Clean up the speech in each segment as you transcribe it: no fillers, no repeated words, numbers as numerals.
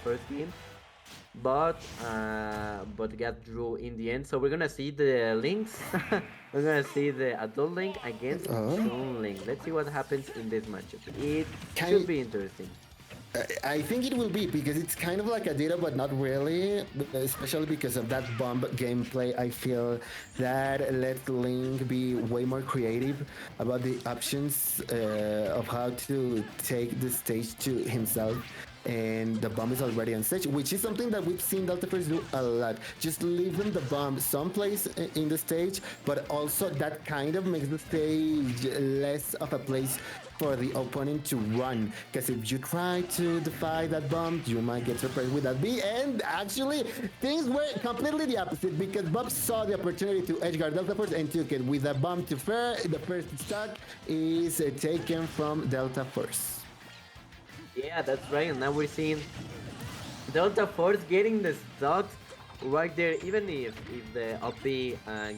first game, but got drew in the end. So we're gonna see the links. We're gonna see the adult link against Oh, Toon link. Let's see what happens in this matchup. It should kind. be interesting. I think it will be because it's kind of like a data, but not really. Especially because of that bomb gameplay, I feel that let Link be way more creative about the options of how to take the stage to himself. And the bomb is already on stage, which is something that we've seen Deltaforce do a lot. Just leaving the bomb someplace in the stage, but also that kind of makes the stage less of a place for the opponent to run. Because if you try to defy that bomb, you might get surprised with that B. And actually, things were completely the opposite because Bob saw the opportunity to edgeguard Delta Force and took it. With a bomb to fair, the first stock is taken from Delta Force. Yeah, that's right. And now we're seeing Deltaforce getting the stocks right there. Even if the OP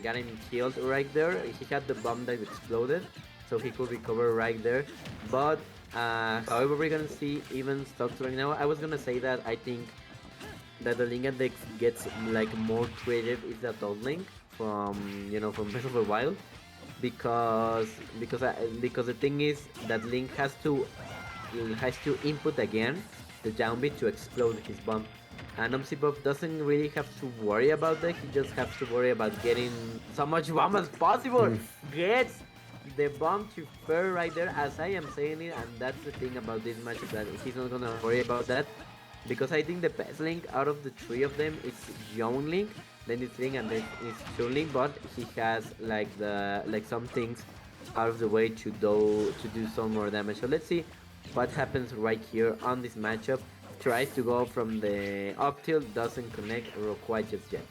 got him killed right there, he had the bomb that exploded, so he could recover right there. But however, we're gonna see even stocks right now. I was gonna say that I think that the link index gets like more creative is the adult link from from Breath of the Wild because because the thing is that Link has to input again the down beat to explode his bomb. And Obmcbob doesn't really have to worry about that. He just has to worry about getting so much bomb as possible. Gets the bomb to fair right there, as I am saying it, and that's the thing about this match that he's not gonna worry about that because I think the best link out of the three of them is Young Link, then it's Link, and then it's Toon Link. But he has like some things out of the way to do some more damage. So let's see what happens right here on this matchup. Tries to go from the up tilt, doesn't connect quite just yet.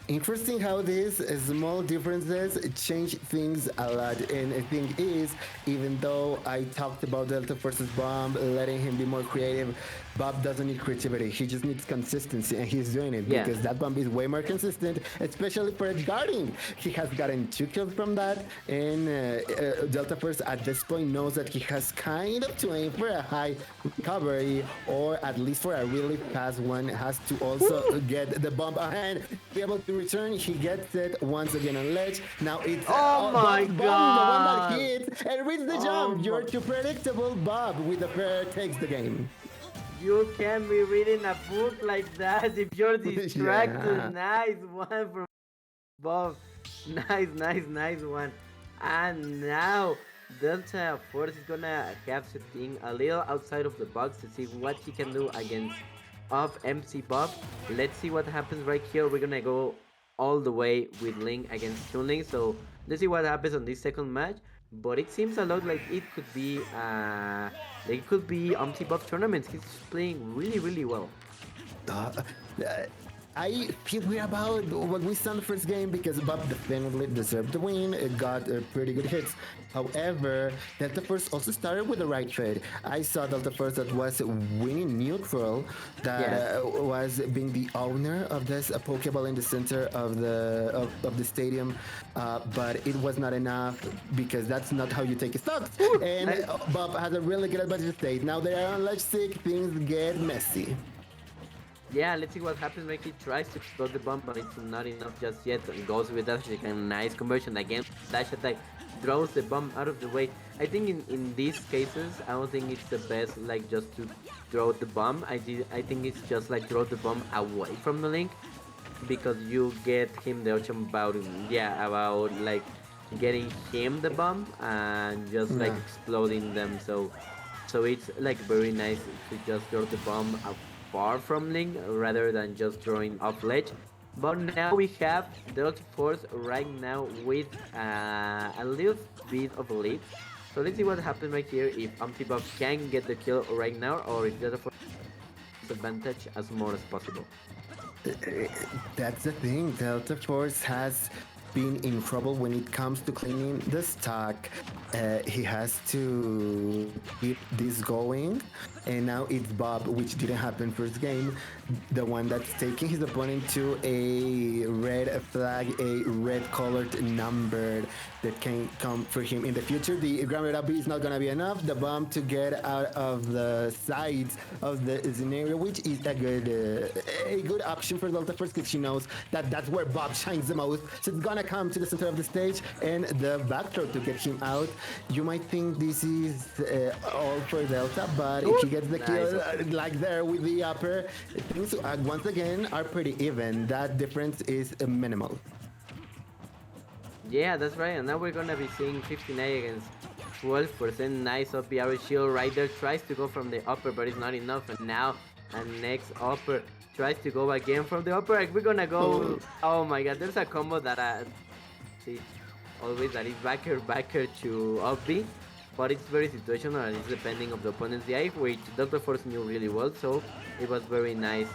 Interesting how these small differences change things a lot. And the thing is, even though I talked about Delta versus Bomb, letting him be more creative, Bob doesn't need creativity. He just needs consistency, and he's doing it Yeah. because that Bomb is way more consistent, especially for edge guarding. He has gotten 2 kills from that, and Delta Force at this point knows that he has kind of to aim for a high recovery, or at least for a really fast one. Has to also get the bomb and be able to return. He gets it once again on ledge. Now it's Oh my Bob's bomb, the one that god! hits and reads the Oh jump. my. You're too predictable. Bob with the fair takes the game. You can be reading a book like that if you're distracted. Yeah. Nice one from Bob. Nice, nice, nice one. And now Delta Force is gonna have to think a little outside of the box to see what he can do against of MC Bob. Let's see what happens right here. We're gonna go all the way with Link against Toon Link. So let's see what happens on this second match. But it seems a lot like it could be Bob tournaments. He's playing really really well. Uh, uh, I feel weird about what we saw in the first game because Bob definitely deserved the win. It got pretty good hits. However, Delta Force also started with the right trade. I saw Delta Force that was winning neutral, that Yes. was being the owner of this Pokeball in the center of the stadium, but it was not enough because that's not how you take stocks. Ooh, And nice. Bob has a really good advantage state. Now they are on ledge 6, things get messy. Yeah, let's see what happens when he tries to explode the bomb, but it's not enough just yet. And goes with that like a nice conversion again. Dash attack throws the bomb out of the way. I think in these cases, I don't think it's the best like just to throw the bomb. I think it's just like throw the bomb away from the link because you get him the option about about like getting him the bomb and just like Yeah. exploding them. So it's like very nice to just throw the bomb far from Link rather than just throwing off ledge. But now we have Delta Force right now with a little bit of a lead. So let's see what happens right here if Bob can get the kill right now or if Delta Force advantage as more as possible. That's the thing. Delta Force has been in trouble when it comes to cleaning the stock. he has to keep this going. And now it's Bob, which didn't happen first game, the one that's taking his opponent to a red flag, a red colored number that can come for him in the future. The grounded up is not gonna be enough. The bomb to get out of the sides of the scenario, which is a good option for Deltaforce because she knows that that's where Bob shines the most. So it's gonna come to the center of the stage and the back throw to get him out. You might think this is all for Delta, but if he gets the kill like there with the upper, things once again are pretty even. That difference is minimal. Yeah, that's right. And now we're gonna be seeing 59 against 12%. Nice up the shield right there. Tries to go from the upper, but it's not enough. And now, and next upper tries to go again from the upper. We're gonna go. Oh my god, there's a combo that see always that is backer to up B. But it's very situational and it's depending of the opponent's DI, which Deltaforce knew really well. So it was very nice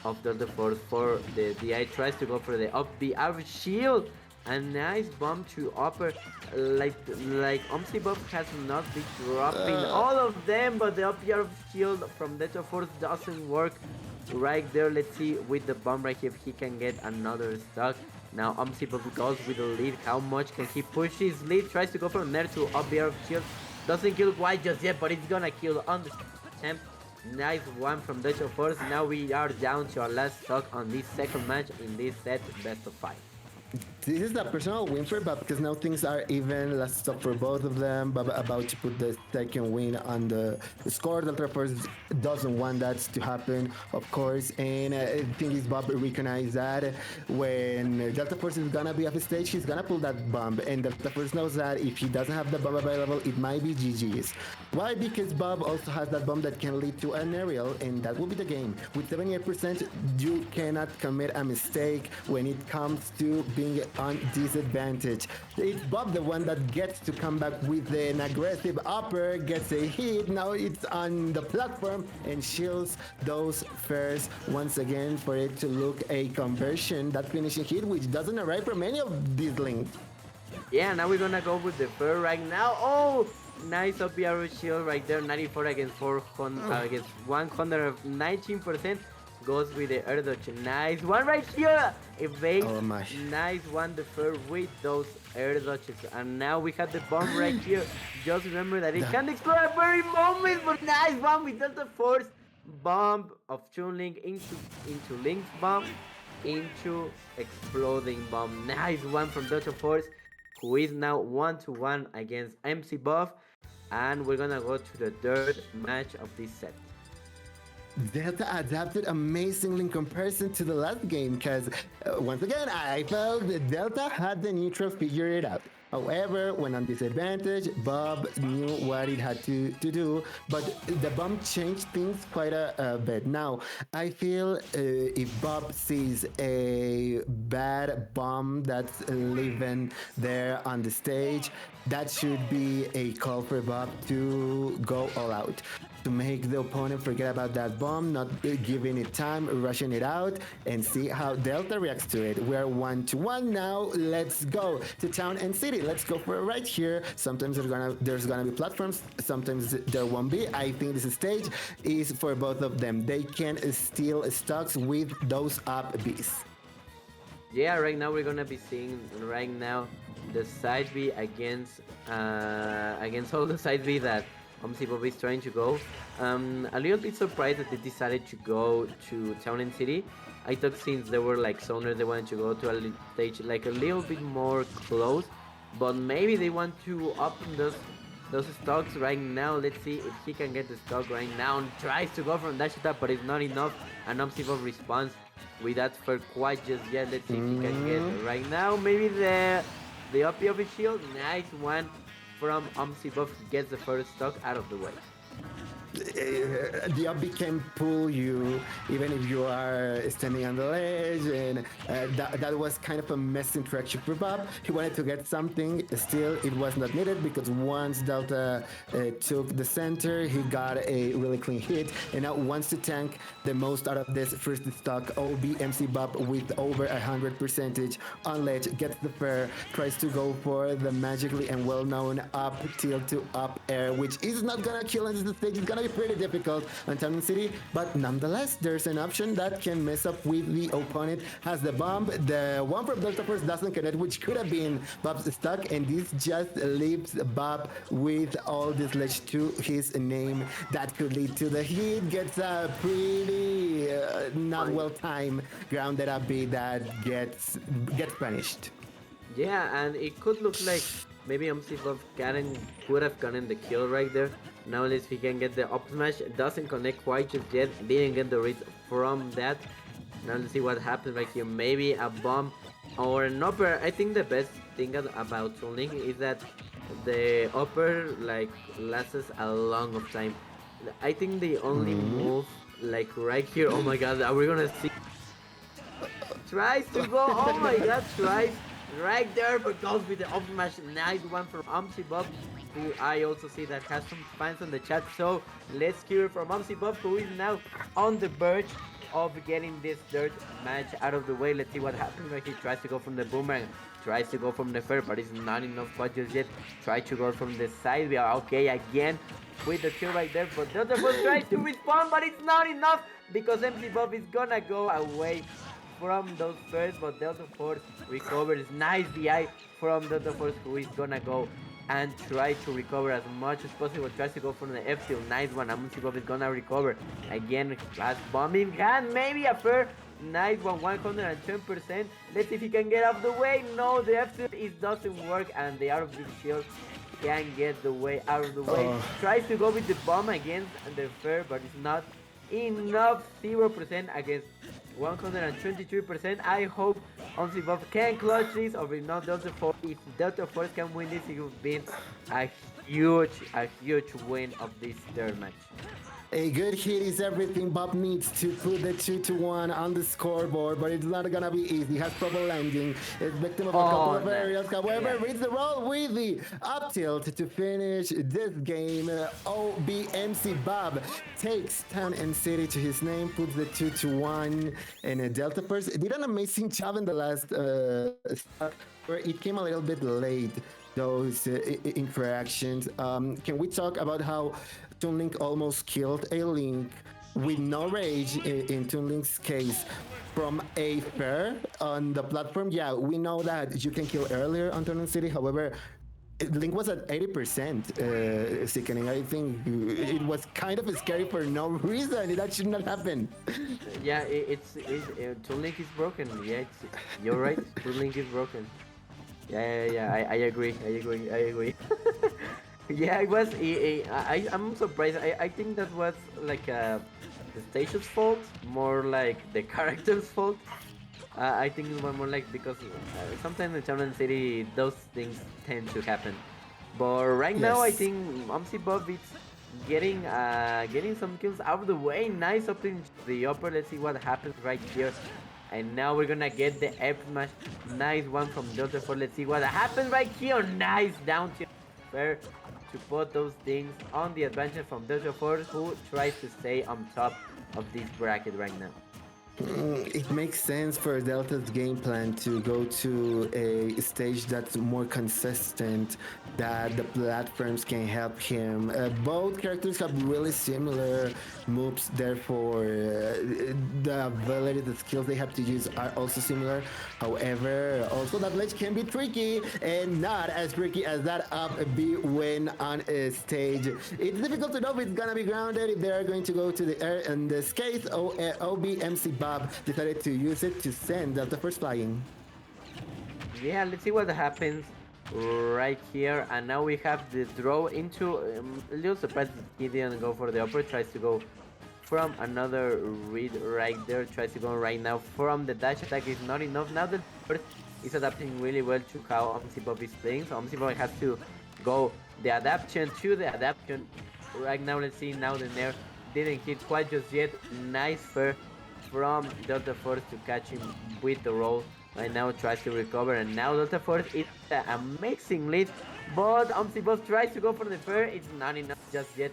of Deltaforce for the DI. Tries to go for the up B out shield. A nice bomb to upper, like Obmcbob has not been dropping all of them, but the up air shield from Deltaforce doesn't work right there. Let's see with the bomb right here if he can get another stock. Now Obmcbob goes with the lead. How much can he push his lead? Tries to go from there to up air shield. Doesn't kill quite just yet, but it's gonna kill on the champ. Nice one from Deltaforce. Now we are down to our last stock on this second match in this set, best of 5. This is a personal win for Bob because now things are even. Last stop for both of them. Bob about to put the second win on the score. Deltaforce doesn't want that to happen, of course. And I think is Bob recognize that when Deltaforce is gonna be off the stage, he's gonna pull that bomb. And Deltaforce knows that if he doesn't have the bomb available, it might be GG's. Why? Because Bob also has that bomb that can lead to an aerial, and that will be the game. With 78%, you cannot commit a mistake when it comes to being on disadvantage. It's Bob the one that gets to come back with an aggressive upper, gets a hit. Now it's on the platform and shields those first once again for it to look a conversion, that finishing hit, which doesn't arrive from any of these links. Yeah, now we're gonna go with the fur right now. Oh, nice up arrow shield right there. 94 against 400 against 119%. Goes with the air dodge. Nice one right here. Evade. Oh my. Nice one the fur with those air dodges. And now we have the bomb right here. Just remember that it can explode at very moment. But nice one with Deltaforce. Bomb of Toon Link into Link's bomb. Into exploding bomb. Nice one from Deltaforce, who is now 1-1 against Obmcbob. And we're gonna go to the third match of this set. Delta adapted amazingly in comparison to the last game because once again I felt that Delta had the neutral figured it out. However, when on disadvantage, Bob knew what it had to do, but the bomb changed things quite a bit. Now, I feel if Bob sees a bad bomb that's living there on the stage, that should be a call for Bob to go all out, to make the opponent forget about that bomb, not giving it time, rushing it out, and see how Delta reacts to it. We're 1-1 now. Let's go to Town and City. Let's go for it right here. Sometimes there's gonna be platforms, sometimes there won't be. I think this stage is for both of them. They can steal stocks with those up Bs. Yeah, right now we're gonna be seeing right now the side B against all the side B that Obmcbob is trying to go. A little bit surprised that they decided to go to Town and City. I thought since they were like zoners, they wanted to go to a stage like a little bit more close, but maybe they want to open those stocks right now. Let's see if he can get the stock right now. And tries to go from dash attack, but it's not enough. And Obmcbob responds with that for quite just yet. Let's see if he can get it right now. Maybe the up of his shield. Nice one from Obmcbob. Gets the first stock out of the way. the up can pull you even if you are standing on the ledge, and that was kind of a mess interaction for Bob. He wanted to get something, still it was not needed because once Delta took the center, he got a really clean hit, and now wants to tank the most out of this first stock. Obmcbob with over 100 percentage on ledge gets the fair, tries to go for the magically and well-known up tilt to up air, which is not gonna kill in this stage. It's gonna be pretty difficult on Town City, but nonetheless, there's an option that can mess up with the opponent. Has the bomb, the one from Deltaforce doesn't connect, which could have been Bob's stuck, and this just leaves Bob with all this ledge to his name. That could lead to the hit. Gets a pretty not well timed grounded up B that gets punished. Yeah, and it could look like maybe Obmcbob could have gotten the kill right there. Now at least he can get the up smash. It doesn't connect quite just yet. Didn't get the read from that. Now let's see what happens right here. Maybe a bomb or an upper. I think the best thing about Toon is that the upper like lasts a long of time. I think the only move like right here. Oh my god, are we gonna see? Tries to go. Oh my god, tries right there, but goes with the up smash. Nice one from Obmcbob, who I also see that has some fans on the chat. So let's hear from Obmcbob, who is now on the verge of getting this third match out of the way. Let's see what happens when he tries to go from the boomerang, tries to go from the fair, but it's not enough quite just yet. Try to go from the side. We are okay again with the kill right there, but Deltaforce tries to respond, but it's not enough because Obmcbob is gonna go away from those first, but Deltaforce recovers. Nice DI from Deltaforce, who is gonna go and try to recover as much as possible. Tries to go from the F tilt. Nice one. Obmcbob is gonna recover again. Last bomb in hand, maybe a fair. Nice one, 110%. Let's see if he can get out of the way. No, the F tilt it doesn't work, and the out of this shield can get the way out of the way. Tries to go with the bomb against the fair, but it's not enough. 0% against 123%. I hope Obmcbob can clutch this, or if not Deltaforce. If Deltaforce can win this, it would be a huge win of this third match. A good hit is everything Bob needs to put the 2-1 on the scoreboard, but it's not gonna be easy. He has trouble landing. It's victim of a couple of areas. However, reads the roll with the up tilt to finish this game. Obmcbob takes Town and City to his name, puts the 2-1, and Deltaforce did an amazing job in the last stock, where it came a little bit late. Those interactions. Can we talk about how Toon Link almost killed a Link with no rage in Toon Link's case from a fair on the platform? Yeah, we know that you can kill earlier on Toon City. However, Link was at 80% sickening. I think it was kind of scary for no reason. That should not happen. Yeah, Toon Link is broken. Yeah, you're right. Toon Link is broken. Yeah. I agree. Yeah, it was. I'm surprised. I think that was like the stage's fault, more like the character's fault. I think it was more like because sometimes in Town City those things tend to happen. But right now, I think Obmcbob is getting some kills out of the way. Nice up in the upper. Let's see what happens right here. And now we're gonna get the F smash. Nice one from Deltaforce. Let's see what happens right here. Nice down to fair to put those things on the advantage from Deltaforce, who tries to stay on top of this bracket right now. It makes sense for Delta's game plan to go to a stage that's more consistent, that the platforms can help him. Both characters have really similar moves, therefore the ability, the skills they have to use are also similar. However, also that ledge can be tricky, and not as tricky as that up B win on a stage. It's difficult to know if it's gonna be grounded, if they are going to go to the air. In this case, Obmcbob decided to use it to send Deltaforce flying. Yeah, let's see what happens right here. And now we have the draw into a little surprised he didn't go for the upper. Tries to go from another read right there. Tries to go right now from the dash attack. Is not enough. Now the first is adapting really well to how Obmcbob is playing. So Obmcbob has to go the adaptation to the adaptation right now. Let's see, now the Nair didn't hit quite just yet. Nice fair from Deltaforce to catch him with the roll. Right now tries to recover, and now Deltaforce is an amazing lead, but Obmcbob tries to go for the fair. It's not enough just yet.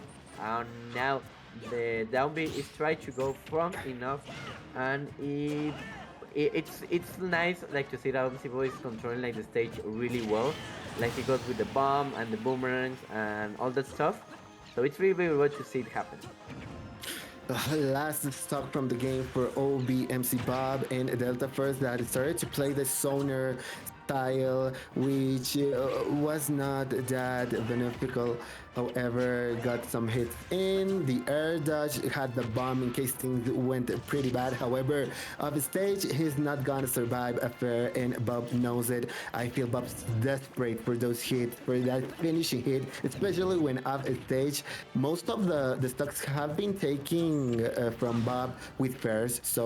Now the down B is trying to go from enough, and it's nice like to see that Obmcbob is controlling like the stage really well. Like he goes with the bomb and the boomerangs and all that stuff. So it's really really good to see it happen. Last stock from the game for Obmcbob and Deltaforce that started to play the Sonar style, which was not that beneficial. However, got some hits in. The air dodge had the bomb in case things went pretty bad. However, off stage, he's not gonna survive a fair, and Bob knows it. I feel Bob's desperate for those hits, for that finishing hit, especially when off stage. Most of the stocks have been taking from Bob with fairs, so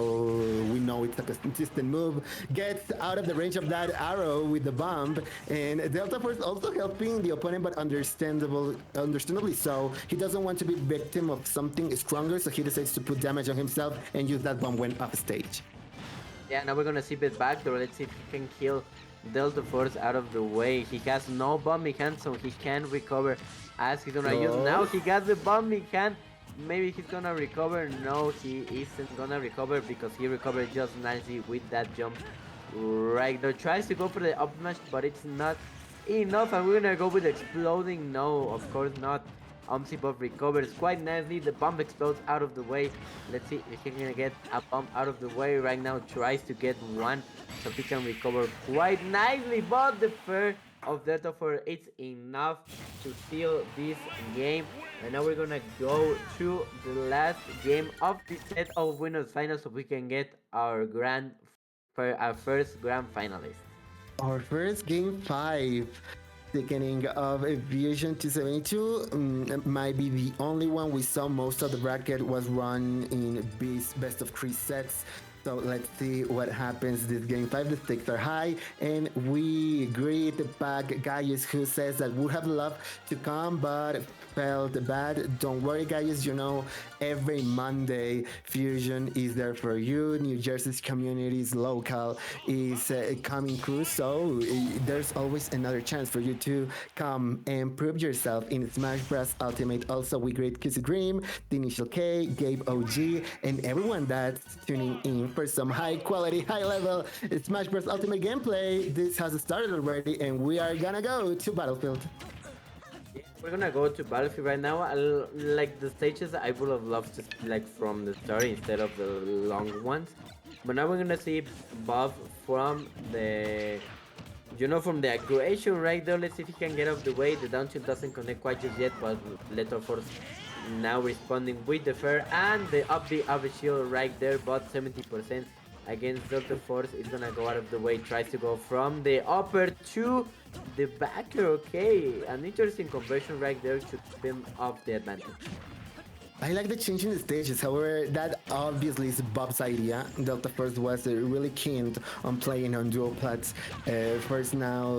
we know it's a consistent move. Gets out of the range of that arrow with the bomb, and Deltaforce also helping the opponent, but understandably so. He doesn't want to be victim of something stronger, so he decides to put damage on himself and use that bomb when off stage. Yeah, now we're gonna see it backdoor. Let's see if he can kill Deltaforce out of the way. He has no bomb in hand, so he can recover as he's gonna use. Now he got the bomb in hand. Maybe he's gonna recover. No, he isn't gonna recover because he recovered just nicely with that jump. Right there, tries to go for the up smash, but it's not enough, and we're gonna go with exploding. No, of course not. Obmcbob recovers quite nicely. The bomb explodes out of the way. Let's see if he can get a bomb out of the way. Right now tries to get one so he can recover quite nicely, but the fair of Deltaforce it's enough to seal this game. And now we're gonna go to the last game of the set of winners finals so we can get our first grand finalist. Our first game 5, thickening of Fusion 272, might be the only one we saw. Most of the bracket was run in best of 3 sets. So let's see what happens this game 5. The stakes are high, and we greet back Gaius, who says that would have loved to come but felt bad. Don't worry, Gaius, you know, every Monday Fusion is there for you. New Jersey's community's local is coming through, so there's always another chance for you to come and prove yourself in Smash Bros. Ultimate. Also, we greet Kissy Dream, the Initial K, Gabe OG, and everyone that's tuning in for some high quality, high level Smash Bros. Ultimate gameplay. This has started already, and we are gonna go to Battlefield. Yeah, we're gonna go to Battlefield right now. Like the stages, I would have loved to see, like from the start instead of the long ones. But now we're gonna see Bob from the, from the aggression right there. Let's see if he can get off the way. The down tilt doesn't connect quite just yet, but Deltaforce now responding with the fair and the up B of a shield right there, but 70% against Deltaforce is gonna go out of the way. Tries to go from the upper to the backer. Okay, an interesting conversion right there to spin off the advantage. I like the change in the stages, however, that obviously is Bob's idea. Deltaforce was really keen on playing on dual plats. First now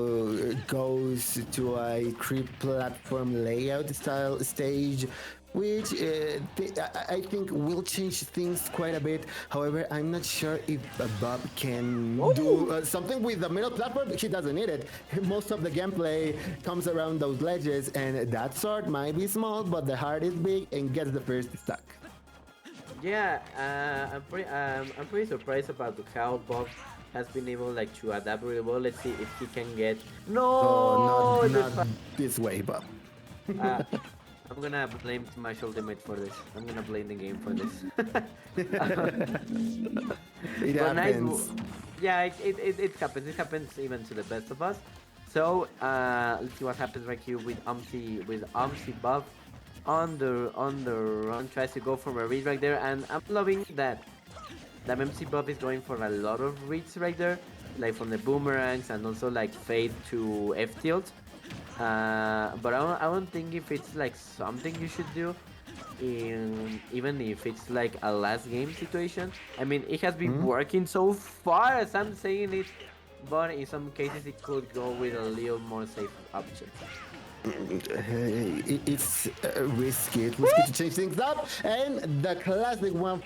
goes to a 3-platform layout style stage, which I think will change things quite a bit. However, I'm not sure if Bob can do something with the middle platform. He doesn't need it. Most of the gameplay comes around those ledges, and that sword might be small, but the heart is big and gets the first stack. Yeah, I'm pretty surprised about how Bob has been able like to adapt really well. Let's see if he can get Oh, not this way, Bob. uh, I'm gonna blame Smash Ultimate for this. I'm gonna blame the game for this. It But nice, happens. yeah, it happens. It happens even to the best of us. So let's see what happens right here with Obmcbob on the run. Tries to go for a read right there, and I'm loving that. That Obmcbob is going for a lot of reads right there, like from the boomerangs and also like fade to F tilt. But I don't think if it's like something you should do, even if it's like a last game situation. I mean, it has been working so far as I'm saying it, but in some cases it could go with a little more safe options. it's risky. It's risky to change things up. And the classic one